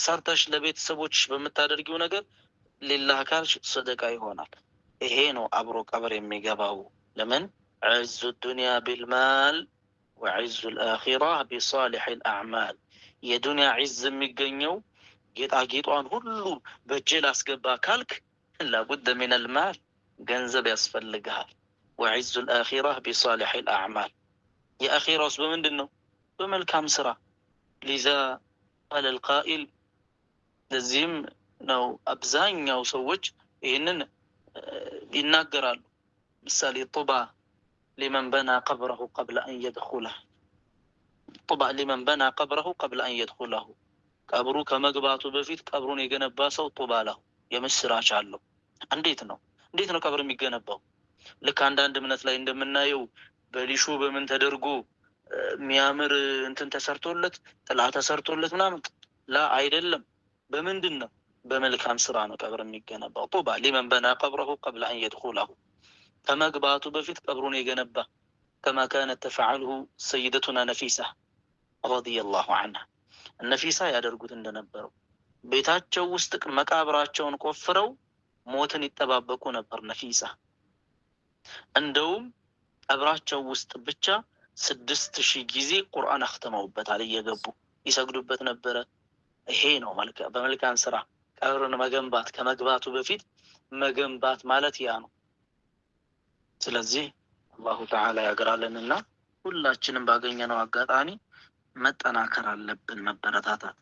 ሰርተሽ ለቤተሰቦችሽ በምታደርጊው ነገር ሊላህ ካልሽ ሰደቃ ይሆናል። ይሄ ነው አብሮ ቀብር የሚገባው። ለምን ዐዙ ዱንያ ቢልማል ወዐዙ ልአኺራ ቢሳሊሕ ልአዕማል። የዱንያ ዒዝ የሚገኘው ጌጣጌጧን ሁሉ በእጄ ላስገባ ካልክ ላቡደ ሚነል ማል ገንዘብ ያስፈልግሃል። ወዐዙ ልአኺራ ቢሳሊሕ ልአዕማል። የአኺራውስ በምንድን ነው? በመልካም ስራ። ሊዛ ቃለ ልቃኢል ለዚህም ነው አብዛኛው ሰዎች ይህንን ይናገራሉ። ምሳሌ ጡባ ሊመን በና ቀብረሁ ቀብለ አን የድኹለህ፣ ጡባ ሊመን በና ቀብረሁ ቀብለ አን የድኹለሁ። ቀብሩ ከመግባቱ በፊት ቀብሩን የገነባ ሰው ጡባ ለሁ፣ የምስራች አለው። እንዴት ነው ቀብር የሚገነባው? ልክ አንዳንድ እምነት ላይ እንደምናየው በሊሾ በምን ተደርጎ የሚያምር እንትን ተሰርቶለት ጥላ ተሰርቶለት ምናምን ላ አይደለም። በምንድን ነው? በመልካም ስራ ነው ቀብር የሚገነባው። ጡባ ሊመን በና ቀብረሁ ቀብለ አን የድኹለሁ፣ ከመግባቱ በፊት ቀብሩን የገነባ። ከማ ካነት ተፈዐልሁ ሰይደቱና ነፊሳ ረዲየላሁ ዐንሃ። ነፊሳ ያደርጉት እንደነበረው ቤታቸው ውስጥ መቃብራቸውን ቆፍረው ሞትን ይጠባበቁ ነበር። ነፊሳ እንደውም ቀብራቸው ውስጥ ብቻ 6000 ጊዜ ቁርአን አክተመውበታል። እየገቡ ይሰግዱበት ነበረ። ይሄ ነው በመልካም ስራ ቀብርን መገንባት፣ ከመግባቱ በፊት መገንባት ማለት ያ ነው። ስለዚህ አላሁ ተዓላ ያግራልንና ሁላችንም ባገኘነው አጋጣሚ መጠናከር አለብን፣ መበረታታት